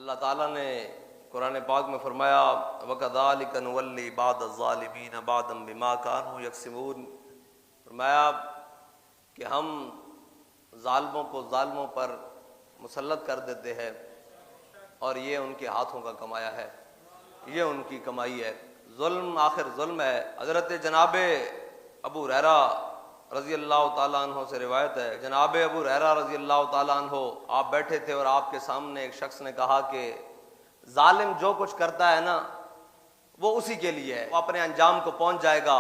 अल्लाह ताला ने कुरान पाक में फरमाया वकज़ालिका नुवल्ली बादज़-ज़ालिमीन बादम बिमा कानू यक्सिबून। फरमाया कि हम जालिमों को जालिमों पर मुसल्लत कर देते हैं और ये उनके हाथों का कमाया है, ये उनकी कमाई है। जुल्म आखिर जुल्म है। हज़रत जनाबे अबू हुरैरा रज़ी अल्लाह ताला अन्हो से रिवायत है, जनाबे अबू हुरैरा रज़ी अल्लाह ताला अन्हो आप बैठे थे और आपके सामने एक शख्स ने कहा कि जालिम जो कुछ करता है ना वो उसी के लिए है, वो अपने अंजाम को पहुंच जाएगा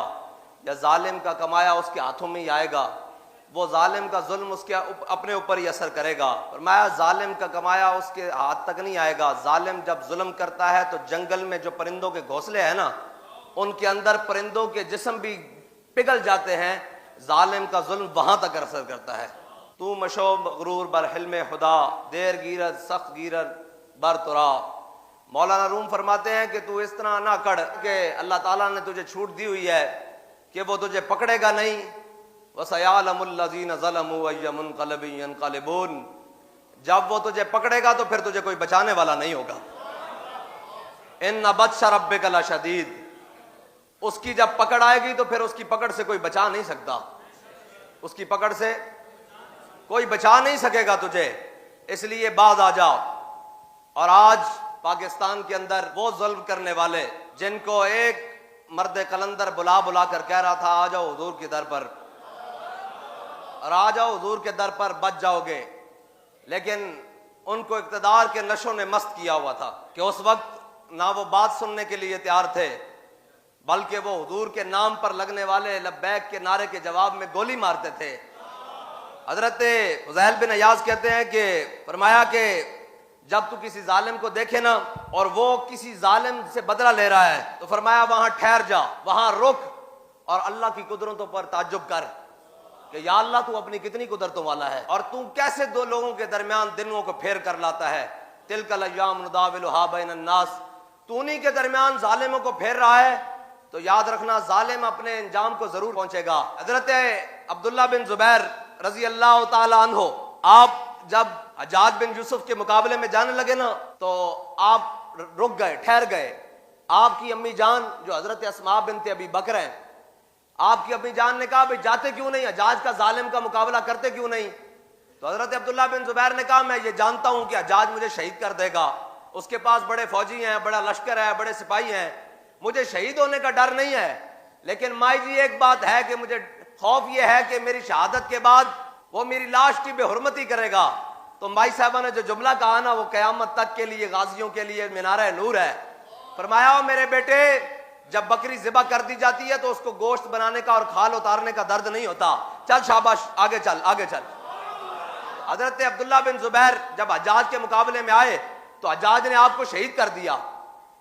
या जालिम का कमाया उसके हाथों में ही आएगा, वो जालिम का जुल्म उसके अपने ऊपर ही असर करेगा। फरमाया जालिम का कमाया उसके हाथ तक नहीं आएगा। जालिम जब जुल्म करता है तो जंगल में जो परिंदों के घोंसले हैं ना उनके अंदर परिंदों के जिस्म भी पिघल जाते हैं। जालिम का जुल्म वहां तक असर करता है। तू मशो मगरूर बर हिल्म खुदा देर गिरत सख्त गिरत बर तुरा। मौलाना रूम फरमाते हैं कि तू इस तरह ना कर कि अल्लाह ताला ने तुझे छूट दी हुई है कि वो तुझे पकड़ेगा नहीं। वसयालमुल्लज़ीन ज़लमू अय्य मुनक़लिबिन यनक़लिबून। जब वो तुझे पकड़ेगा तो फिर तुझे कोई बचाने वाला नहीं होगा। इन्न बत्श रब्बिका लशदीद। उसकी जब पकड़ आएगी तो फिर उसकी पकड़ से कोई बचा नहीं सकता, उसकी पकड़ से कोई बचा नहीं सकेगा तुझे। इसलिए बाज आ जा। और आज पाकिस्तान के अंदर वो जुल्म करने वाले जिनको एक मर्द कलंदर बुला बुला कर कह रहा था आ जाओ हुजूर के दर पर, और आ जाओ हुजूर के दर पर बच जाओगे, लेकिन उनको इक़्तिदार के नशों ने मस्त किया हुआ था कि उस वक्त ना वो बात सुनने के लिए तैयार थे बल्कि वो हुजूर के नाम पर लगने वाले लब्बैक के नारे के जवाब में गोली मारते थे। हजरत फुज़ैल बिन अयाज़ कहते हैं कि फरमाया कि जब तू किसी जालिम को देखे ना और वो किसी जालिम से बदला ले रहा है तो फरमाया वहां ठहर जा, वहां रुक और अल्लाह की कुदरतों पर ताज्जुब कर कि या अल्लाह तू अपनी कितनी कुदरतों वाला है और तू कैसे दो लोगों के दरमियान दिनों को फेर कर लाता है। तिलकल अय्याम नुदाविलुहा बैनन नास। तू उन्हीं के दरमियान जालिमों को फेर रहा है तो याद रखना जालिम अपने अंजाम को जरूर पहुंचेगा। हजरत अब्दुल्ला बिन जुबैर रजी अल्लाह ताला अन्हो आप जब हज्जाज बिन यूसुफ के मुकाबले में जाने लगे ना तो आप रुक गए, ठहर गए। आपकी अम्मी जान जो हजरत अस्मा बिनते अबी बकर हैं, आपकी अम्मी जान ने कहा भाई जाते क्यों नहीं, हज्जाज का जालिम का मुकाबला करते क्यों नहीं। तो हजरत अब्दुल्ला बिन जुबैर ने कहा मैं ये जानता हूं कि हज्जाज मुझे शहीद कर देगा, उसके पास बड़े फौजी हैं, बड़ा लश्कर है, बड़े सिपाही हैं, मुझे शहीद होने का डर नहीं है। लेकिन माई जी एक बात है कि मुझे खौफ यह है कि मेरी शहादत के बाद वो मेरी लाश की बेहुरमती करेगा। तो माई साहबा ने जो जुमला कहा ना वो कयामत तक के लिए गाजियों के लिए मीनार नूर है। फरमाया मेरे बेटे जब बकरी ज़िबा कर दी जाती है तो उसको गोश्त बनाने का और खाल उतारने का दर्द नहीं होता। चल शाबाश आगे चल, आगे चल। हजरत अब्दुल्ला बिन जुबैर जब हज्जाज के मुकाबले में आए तो हज्जाज ने आपको शहीद कर दिया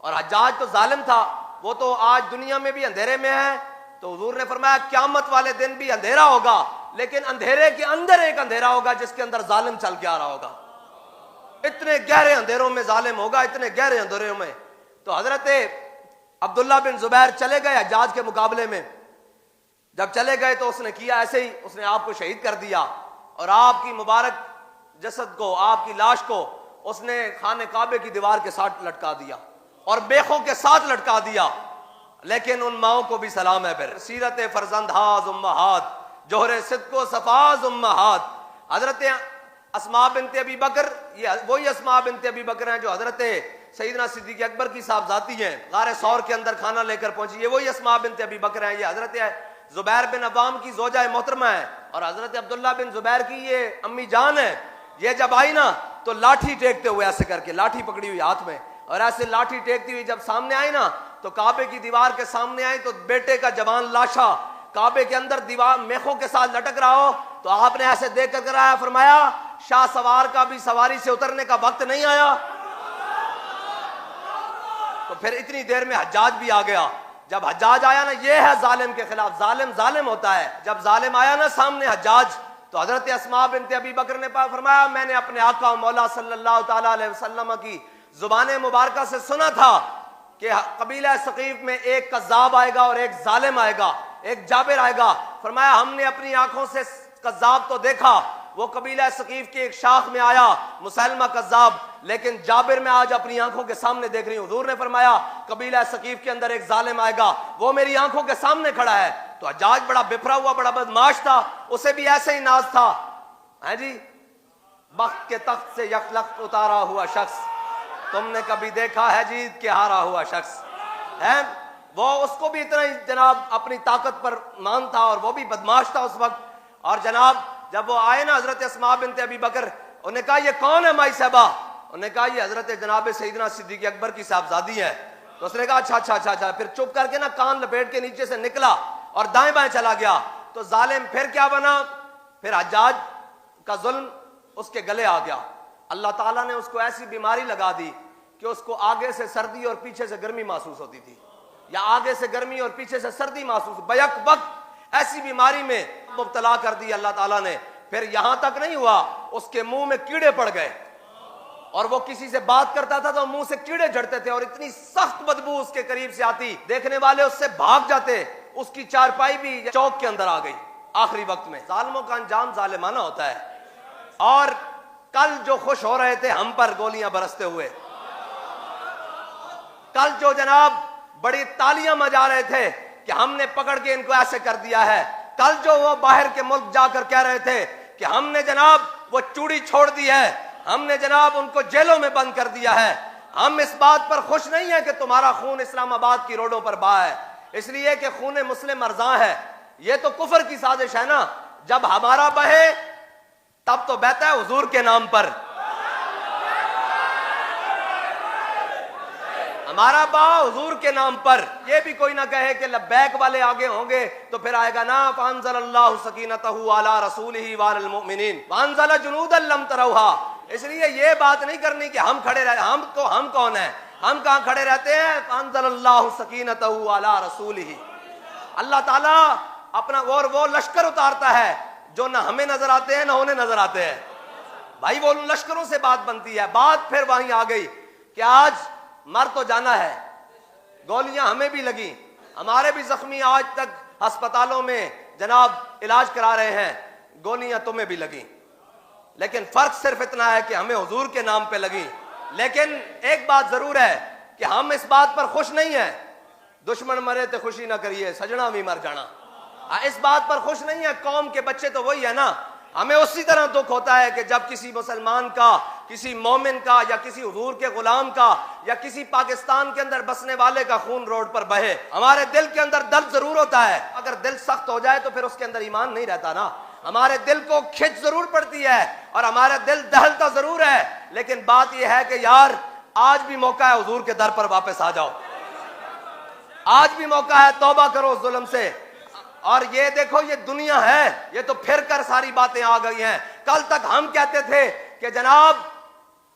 और हज्जाज तो जालिम था, वो तो आज दुनिया में भी अंधेरे में है। तो हुजूर ने फरमाया क़यामत वाले दिन भी अंधेरा होगा लेकिन अंधेरे के अंदर एक अंधेरा होगा जिसके अंदर जालिम चल के आ रहा होगा। इतने गहरे अंधेरों में जालिम होगा, इतने गहरे अंधेरों में। तो हजरत अब्दुल्ला बिन जुबैर चले गए हज्जाज के मुकाबले में। जब चले गए तो उसने किया ऐसे ही, उसने आपको शहीद कर दिया और आपकी मुबारक जसद को, आपकी लाश को उसने खाने काबे की दीवार के साथ लटका दिया और बेखों के साथ लटका दिया। लेकिन उन माओं को भी सलाम है। फिर सीरत फरजंद हाज उम्महात जोहरे सिद्को सफाज उम्महात। हजरत अस्मा बिनते अबी बकर, ये वही अस्मा बिनते अबी बकर हैं जो हजरत सईदना सिद्दीक़ अकबर की साहबजाती हैं, गारे सौर के अंदर खाना लेकर पहुंची। ये वही अस्मा बिनते अबी बकर हैं। ये हजरत जुबैर बिन अवाम की जोजा मोहतरमा है और हजरत अब्दुल्ला बिन जुबैर की ये अम्मी जान है। ये जब आई ना तो लाठी टेकते हुए ऐसे करके, लाठी पकड़ी हुई हाथ में और ऐसे लाठी टेकती हुई जब सामने आई ना तो काबे की दीवार के सामने आई तो बेटे का जवान लाशा काबे के अंदर दीवार मेखों के साथ लटक रहा हो तो आपने ऐसे देख कर कराया, फरमाया शाह सवार का भी सवारी से उतरने का वक्त नहीं आया। तो फिर इतनी देर में हज्जाज भी आ गया। जब हज्जाज आया ना, ये है जालिम के खिलाफ, जालिम जालिम होता है। जब जालिम आया ना सामने हज्जाज तो हजरत अस्मा बिनते अबी बकर ने फरमाया मैंने अपने आका मौला सल्लल्लाहु ताला अलैहि वसल्लम की जुबान मुबारका से सुना था कि कबीला सकीफ में एक कज़्ज़ाब आएगा और एक जालिम आएगा, एक जाबिर आएगा। फरमाया हमने अपनी आंखों से कज़्ज़ाब तो देखा वो कबीला सकीफ की एक शाख में आया मुसैलमा कज़्ज़ाब, लेकिन जाबिर में आज अपनी आंखों के सामने देख रही हूं, हुजूर ने फरमाया कबीला सकीफ के अंदर एक जालिम आएगा, वो मेरी आंखों के सामने खड़ा है। तो हज्जाज बड़ा बिफरा हुआ, बड़ा बदमाश था, उसे भी ऐसे ही नाज था, है जी, बख्त के तख्त से यकलख्त उतारा हुआ शख्स, तुमने कभी देखा है जीत के हारा हुआ शख्स है। वो उसको भी इतना ही जनाब अपनी ताकत पर मान था और वो भी बदमाश था उस वक्त। और जनाब जब वो आए ना हजरत अस्मा बिनते अबी बकर, उन्होंने कहा ये कौन है माई साहबा? उन्होंने कहा ये हजरत जनाब सईदना सिद्दीक अकबर की साहबजादी है। तो उसने कहा अच्छा अच्छा अच्छा अच्छा, फिर चुप करके ना कान लपेट के नीचे से निकला और दाएं बाएं चला गया। तो जालिम फिर क्या बना, फिर हज्जाज का जुल्म उसके गले आ गया। अल्लाह ताला ने उसको ऐसी बीमारी लगा दी कि उसको आगे से सर्दी और पीछे से गर्मी महसूस होती थी, या आगे से गर्मी और पीछे से सर्दी महसूस, बैक वक्त ऐसी बीमारी में मुब्तला कर दी अल्लाह ताला ने। फिर यहां तक नहीं हुआ, उसके मुंह में कीड़े पड़ गए और वो किसी से बात करता था तो मुंह से कीड़े झड़ते थे और इतनी सख्त बदबू उसके करीब से आती, देखने वाले उससे भाग जाते। उसकी चारपाई भी चौक के अंदर आ गई आखिरी वक्त में। जालिमों का अंजाम जालिमाना होता है। और कल जो खुश हो रहे थे हम पर गोलियां बरसते हुए, कल जो जनाब बड़ी तालियां मजा रहे थे कि हमने पकड़ के इनको ऐसे कर दिया है, कल जो वो बाहर के मुल्क जाकर कह रहे थे कि हमने जनाब वो चूड़ी छोड़ दी है, हमने जनाब उनको जेलों में बंद कर दिया है, हम इस बात पर खुश नहीं है कि तुम्हारा खून इस्लामाबाद की रोडों पर बहा है, इसलिए कि खून मुस्लिम अर्जा है। ये तो कुफर की साजिश है ना, जब हमारा बहे तब तो बहता है हुजूर के नाम पर, हमारा बा हुजूर के नाम पर। ये भी कोई ना कहे कि लब्बैक वाले आगे होंगे तो फिर आएगा ना फांज़लल्लाहु सकीनतहु अला रसूलिही वअलल मुमिनीन वांज़ला जुनूदन लम तरौहा। इसलिए ये बात नहीं करनी कि हम खड़े रहे, हम कौन है, हम कहां खड़े रहते हैं। फांज़लल्लाहु सकीनतहु अला रसूलिही, अल्लाह ताला अपना और वो लश्कर उतारता है जो ना हमें नजर आते हैं ना उन्हें नजर आते हैं। भाई वो लश्करों से बात बनती है। बात फिर वहीं आ गई कि आज मर तो जाना है, गोलियां हमें भी लगी, हमारे भी जख्मी आज तक अस्पतालों में जनाब इलाज करा रहे हैं, गोलियां तुम्हें भी लगी, लेकिन फर्क सिर्फ इतना है कि हमें हुजूर के नाम पे लगी। लेकिन एक बात जरूर है कि हम इस बात पर खुश नहीं है, दुश्मन मरे तो खुशी ना करिए, सजना भी मर जाना, इस बात पर खुश नहीं है। कौम के बच्चे तो वही है ना, हमें उसी तरह दुख होता है कि जब किसी मुसलमान का, किसी मोमिन का, या किसी हुजूर के गुलाम का, या किसी पाकिस्तान के अंदर बसने वाले का खून रोड पर बहे, हमारे दिल के अंदर दर्द जरूर होता है। अगर दिल सख्त हो जाए तो फिर उसके अंदर ईमान नहीं रहता ना, हमारे दिल को खिंच जरूर पड़ती है और हमारा दिल दहलता जरूर है। लेकिन बात यह है कि यार आज भी मौका है हुजूर के दर पर वापस आ जाओ, आज भी मौका है, तौबा करो जुल्म से। और ये देखो ये दुनिया है, ये तो फिर कर सारी बातें आ गई हैं। कल तक हम कहते थे कि जनाब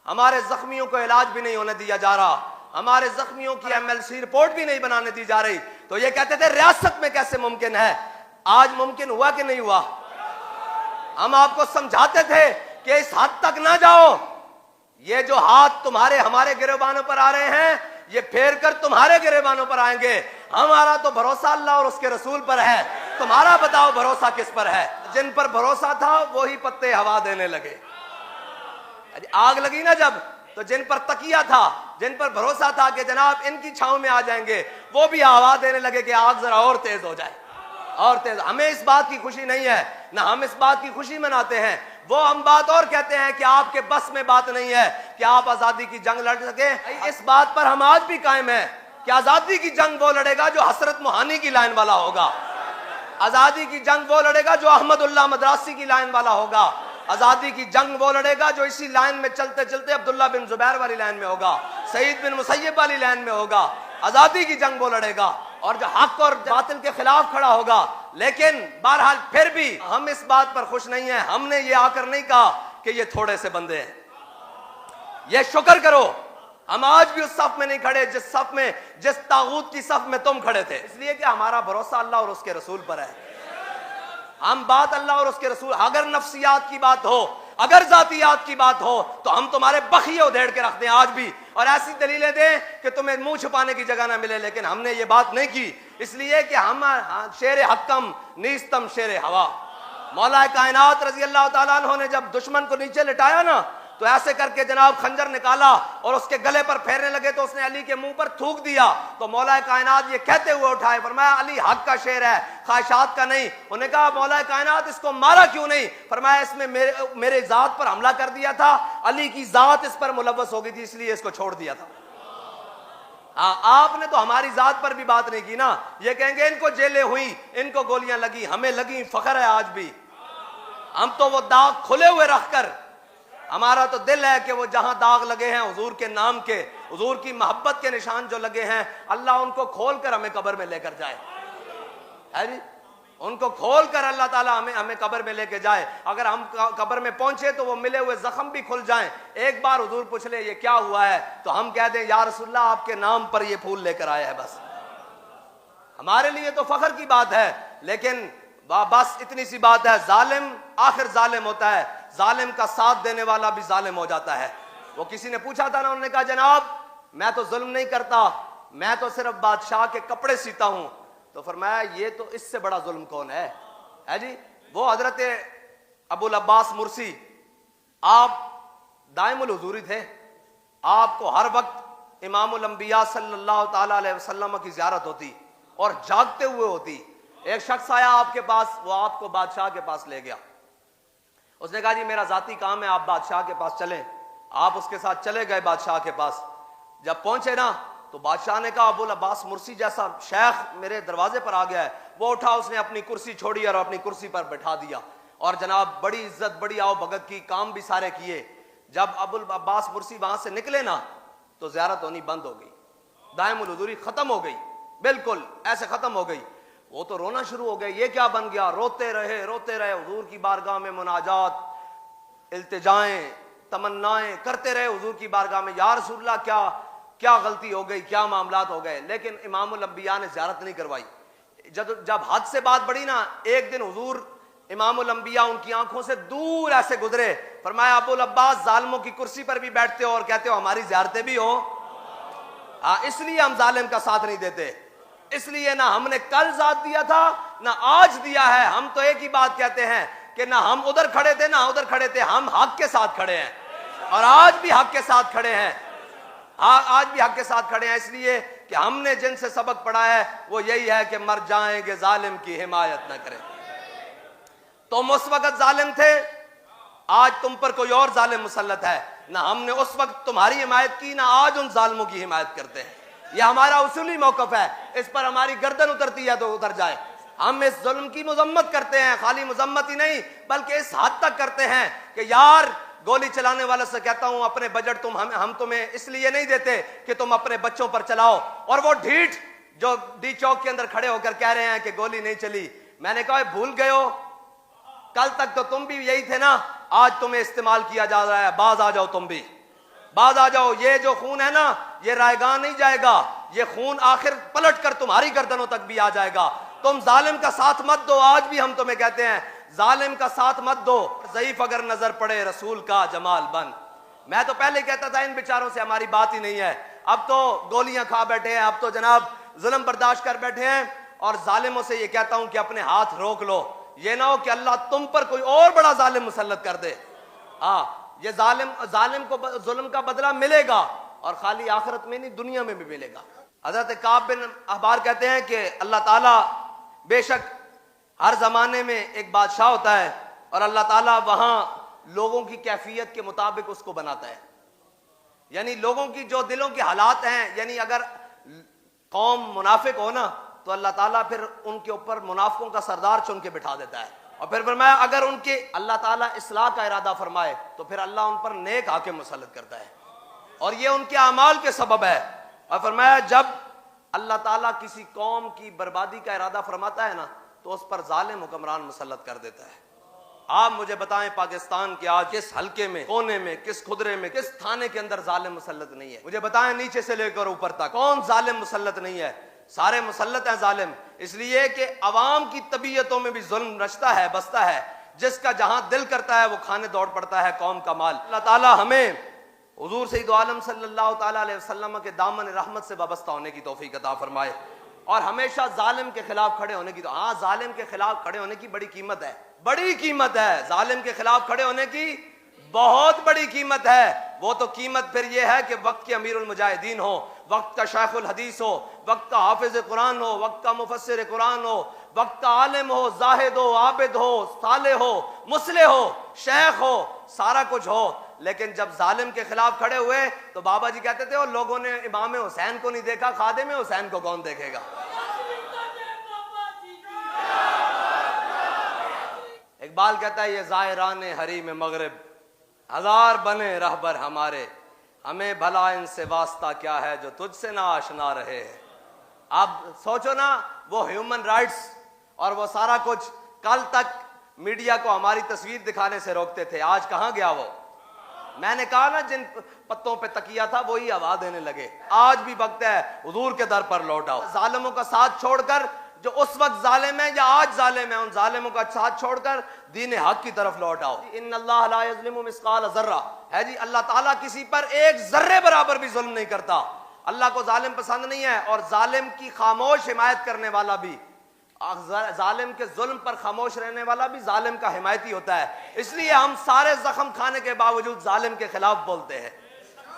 हमारे जख्मियों को इलाज भी नहीं होने दिया जा रहा, हमारे जख्मियों की MLC रिपोर्ट भी नहीं बनाने दी जा रही, तो ये कहते थे रियासत में कैसे मुमकिन है। आज मुमकिन हुआ कि नहीं हुआ? हम आपको समझाते थे कि इस हद तक ना जाओ, ये जो हाथ तुम्हारे हमारे गिरबानों पर आ रहे हैं ये फेर कर तुम्हारे गिरबानों पर आएंगे। हमारा तो भरोसा अल्लाह और उसके रसूल पर है, तुम्हारा बताओ भरोसा किस पर है? जिन पर भरोसा था वही पत्ते हवा देने लगे। आग लगी ना जब, तो जिन पर तकिया था, जिन पर भरोसा था कि जनाब इनकी छांव में आ जाएंगे, वो भी हवा देने लगे कि आग जरा और तेज हो जाए, और तेज। हमें इस बात की खुशी नहीं है, ना हम इस बात की खुशी मनाते हैं। वो हम बात और कहते हैं कि आपके बस में बात नहीं है कि आप आजादी की जंग लड़ सके। इस बात पर हम आज भी कायम हैं कि आजादी की जंग वो लड़ेगा जो हसरत मोहानी की लाइन वाला होगा, आजादी की जंग वो लड़ेगा जो अहमदुल्लाह मद्रासी की लाइन वाला होगा, आजादी की जंग वो लड़ेगा जो इसी लाइन में चलते चलते अब्दुल्ला बिन जुबैर वाली लाइन में होगा, सईद बिन मुसैयब वाली लाइन में होगा। आजादी की जंग वो लड़ेगा और जो हक और बातिल के खिलाफ खड़ा होगा। लेकिन बहरहाल फिर भी हम इस बात पर खुश नहीं है। हमने ये आकर नहीं कहा कि ये थोड़े से बंदे हैं, ये शुक्र करो हम आज भी उस सफ में नहीं खड़े जिस सफ में, जिस तागूत की सफ में तुम खड़े थे, इसलिए कि हमारा भरोसा अल्लाह और उसके रसूल पर है। हम बात अल्लाह और उसके रसूल, अगर नफ्सियात की बात हो, अगर जातियात की बात हो, तो हम तुम्हारे बखिए उधेड़ के रख दें आज भी, और ऐसी दलीलें दें कि तुम्हें मुंह छुपाने की जगह ना मिले। लेकिन हमने ये बात नहीं की, इसलिए कि हम शेर हक्कम नीस्तम शेर हवा, मौला कायनात रजी अल्लाह ताला अन्हु ने जब दुश्मन को नीचे लिटाया ना, तो ऐसे करके जनाब खंजर निकाला और उसके गले पर फेरने लगे तो उसने अली के मुंह पर थूक दिया। तो मौला कायनात ये कहते हुए उठाए, फरमाया अली हक का शेर है, ख्वाहिशात का नहीं। उन्होंने कहा मौला कायनात इसको मारा क्यों नहीं? फरमाया इसमें मेरे जात पर हमला कर दिया था, अली की जात इस पर मुलव्वस हो गई थी, इसलिए इसको छोड़ दिया था। हाँ, आपने तो हमारी जात पर भी बात नहीं की ना। ये कहेंगे इनको जेलें हुई, इनको गोलियां लगी, हमें लगी, फख्र है आज भी। हम तो वो दाग खुले हुए रखकर, हमारा तो दिल है कि वो जहां दाग लगे हैं हुजूर के नाम के, हुजूर की मोहब्बत के निशान जो लगे हैं, अल्लाह उनको खोल कर हमें कब्र में लेकर जाए। है जी, उनको खोल कर अल्लाह ताला हमें कब्र में लेके जाए। अगर हम कब्र में पहुंचे तो वो मिले हुए जख्म भी खुल जाएं। एक बार हुजूर पूछ ले ये क्या हुआ है, तो हम कह दें या रसूलल्लाह आपके नाम पर ये फूल लेकर आया है। बस हमारे लिए तो फख्र की बात है, लेकिन बस इतनी सी बात है, जालिम आखिर जालिम होता है, जालिम का साथ देने वाला भी जालिम हो जाता है। वो किसी ने पूछा था ना, उन्होंने कहा जनाब मैं तो जुल्म नहीं करता, मैं तो सिर्फ बादशाह के कपड़े सीता हूं। तो फरमाया ये तो इससे बड़ा जुल्म कौन है जी? वो हजरत अबुल अब्बास मुर्सी, आप दाइमुल हुजूरी थे, आपको हर वक्त इमामुल अंबिया सल्लल्लाहु ताला अलैहि वसल्लम की ज़ियारत होती और जागते हुए होती। एक शख्स आया आपके पास, वो आपको बादशाह के पास ले गया। उसने कहा जी मेरा जाती काम है, आप बादशाह के पास चलें। आप उसके साथ चले गए बादशाह के पास। जब पहुंचे ना, तो बादशाह ने कहा अबुल अब्बास मुर्सी जैसा शेख मेरे दरवाजे पर आ गया है। वो उठा, उसने अपनी कुर्सी छोड़ी और अपनी कुर्सी पर बैठा दिया और जनाब बड़ी इज्जत, बड़ी आओ भगत की, काम भी सारे किए। जब अबुल अब्बास मुर्सी वहां से निकले ना, तो ज़ियारत होनी बंद हो गई, दाइमुल हुजूरी खत्म हो गई, बिल्कुल ऐसे खत्म हो गई। वो तो रोना शुरू हो गए, ये क्या बन गया? रोते रहे हुजूर की बारगाह में, मुनाजात, इल्तिजाएं, तमन्नाएं करते रहे हुजूर की बारगाह में, या रसूलल्लाह क्या गलती हो गई, क्या मामलात हो गए। लेकिन इमामुल अंबिया ने ज़ियारत नहीं करवाई। जब हद से बात बढ़ी ना, एक दिन हुजूर इमामुल अंबिया उनकी आंखों से दूर ऐसे गुजरे। फरमाया अबुल अब्बास जालिमों की कुर्सी पर भी बैठते हो और कहते हो हमारी ज़ियारतें भी हो। हाँ, इसलिए हम जालिम का साथ नहीं देते, इसलिए ना हमने कल साथ दिया था ना आज दिया है। हम तो एक ही बात कहते हैं कि ना हम उधर खड़े थे ना उधर खड़े थे, हम हक के साथ खड़े हैं और आज भी हक के साथ खड़े हैं। आज भी हक के साथ खड़े हैं, इसलिए कि हमने जिनसे सबक पढ़ा है वो यही है कि मर जाएंगे जालिम की हिमायत न करें। तुम उस वक्त जालिम थे, आज तुम पर कोई और जालिम मुसल्लत है। ना हमने उस वक्त तुम्हारी हिमायत की, ना आज उन जालिमों की हिमायत करते हैं। यह हमारा उसूली मौकफ है, इस पर हमारी गर्दन उतरती है तो उतर जाए। हम इस जुल्म की मुजम्मत करते हैं, खाली मुजम्मत ही नहीं बल्कि इस हद तक करते हैं कि यार गोली चलाने वाले से कहता हूं अपने बजट हम तुम्हें इसलिए नहीं देते कि तुम अपने बच्चों पर चलाओ, और वो ढीठ जो डी चौक के अंदर खड़े होकर कह रहे हैं कि गोली नहीं चली। मैंने कहा भूल गए हो, कल तक तो तुम भी यही थे ना, आज तुम्हें इस्तेमाल किया जा रहा है, बाज आ जाओ, तुम भी बाज आ जाओ। ये जो खून है ना, ये रायगान नहीं जाएगा, ये खून आखिर पलट कर तुम्हारी गर्दनों तक भी आ जाएगा। तुम जालिम का साथ मत दो। आज भी हम तुम्हें कहते हैं जालिम का साथ मत दो, ज़ईफ अगर नजर पड़े रसूल का जमाल बन। मैं तो पहले कहता था इन बेचारों से हमारी बात ही नहीं है, अब तो गोलियां खा बैठे हैं, अब तो जनाब जुल्म बर्दाश्त कर बैठे हैं। और जालिमों से ये कहता हूं कि अपने हाथ रोक लो, ये ना हो कि अल्लाह तुम पर कोई और बड़ा जालिम मुसल्लत कर दे। हाँ, ये जालिम को जुल्म का बदला मिलेगा, और खाली आखिरत में नहीं दुनिया में भी मिलेगा। हजरत काब बिन अहबार कहते हैं कि अल्लाह ताला बेशक हर जमाने में एक बादशाह होता है और अल्लाह ताला वहां लोगों की कैफियत के मुताबिक उसको बनाता है। यानी लोगों की जो दिलों के हालात हैं, यानी अगर कौम मुनाफिक हो ना, तो अल्लाह ताला फिर उनके ऊपर मुनाफिकों का सरदार चुन के बिठा देता है। और फिर फरमाया अगर उनके अल्लाह ताला इस्लाह का इरादा फरमाए तो फिर अल्लाह उन पर नेक हाकिम मुसल्लत करता है, और ये उनके अमाल के सबब है। और फरमाया जब अल्लाह ताला किसी कौम की बर्बादी का इरादा फरमाता है ना, तो उस पर जालिम हुक्मरान मुसल्लत कर देता है। आप मुझे बताएं पाकिस्तान के आज किस हल्के में, कोने में, किस खुदरे में, किस थाने के अंदर जालिम मुसल्लत नहीं है? मुझे बताएं नीचे से लेकर ऊपर तक कौन जालिम मुसल्लत नहीं है? सारे मुसल्लत हैं जालिम, इसलिए कि अवाम की तबीयतों में भी जुल्म रचता है, बसता है। जिसका जहां दिल करता है वो खाने दौड़ पड़ता है कौम का माल। अल्लाह ताला हमें हुजूर सैयद आलम सल्लल्लाहु ताला अलैहि वसल्लम के दामन रहमत से वाबस्ता होने की तौफीक अता फरमाए, और हमेशा जालिम के खिलाफ खड़े होने की। तो हाँ, जालिम के खिलाफ खड़े होने की बड़ी कीमत है। बड़ी कीमत है, जालिम के खिलाफ खड़े होने की बहुत बड़ी कीमत है। वो तो कीमत फिर ये है कि वक्त के अमीरुल मुजाहिदीन हो, वक्त का शेखुल हदीस हो, वक्त का हाफिज कुरान हो, वक्त का मुफस्सिर कुरान हो, वक्त का आलिम हो, जाहिद हो, आबिद हो, साले हो, मुसले हो, शेख हो, सारा कुछ हो। लेकिन जब जालिम के खिलाफ खड़े हुए तो बाबा जी कहते थे और लोगों ने इमाम हुसैन को नहीं देखा, खादिम हुसैन को कौन देखेगा। इकबाल कहता है ये ज़ाहिरान हरी में मगरिब हजार बने रहबर हमारे, हमें भला इनसे वास्ता क्या है जो तुझसे ना आशना रहे। आप सोचो ना, वो ह्यूमन राइट्स और वो सारा कुछ, कल तक मीडिया को हमारी तस्वीर दिखाने से रोकते थे, आज कहां गया वो। मैंने कहा ना, जिन पत्तों पे तकिया था वही आवाज देने लगे। आज भी वक्त है हुजूर के दर पर लौट आओ। जालिमों का साथ छोड़कर, जो उस वक्त जालिम है या आज जालिम है, उन जालिमों का साथ छोड़कर दीन हक की तरफ लौट आओ। इन्नल्लाह ला यज़लिमु मिस्काल ज़र्रा है जी, अल्लाह ताला किसी पर एक जर्रे बराबर भी जुल्म नहीं करता। अल्लाह को जालिम पसंद नहीं है, और जालिम की खामोश हिमायत करने वाला भी, जालिम के जुल्म पर खामोश रहने वाला भी जालिम का हिमायती होता है। इसलिए हम सारे जख्म खाने के बावजूद जालिम के खिलाफ बोलते हैं,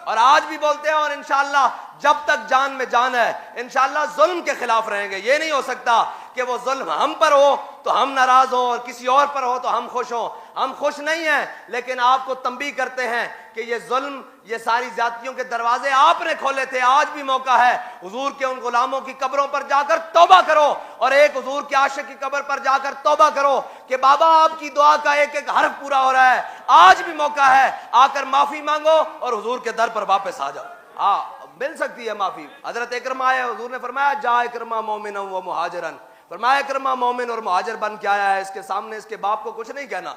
और आज भी बोलते हैं, और इंशाअल्लाह जब तक जान में जान है इंशाअल्लाह जुल्म के खिलाफ रहेंगे। ये नहीं हो सकता कि वो जुल्म हम पर हो तो हम नाराज हो और किसी और पर हो तो हम खुश हो। हम खुश नहीं हैं, लेकिन आपको तंबीह करते हैं कि ये जुल्म, ये सारी जातियों के दरवाजे आपने खोले थे। आज भी मौका है, हुजूर के उन गुलामों की कब्रों पर जाकर तौबा करो, और एक हुजूर के आशिक की कब्र पर जाकर तौबा करो कि बाबा आपकी दुआ का एक एक हर्फ पूरा हो रहा है। आज भी मौका है, आकर माफी मांगो और हुजूर के दर पर वापस आ जाओ। हाँ, मिल सकती है माफी। हजरत इकरमा आए, हुजूर ने फरमाया जा इकरमा मोमिन व मुहाजिरन, फरमाया इकरमा मोमिन और मुहाजिर बन के आया है, इसके सामने इसके बाप को कुछ नहीं कहना।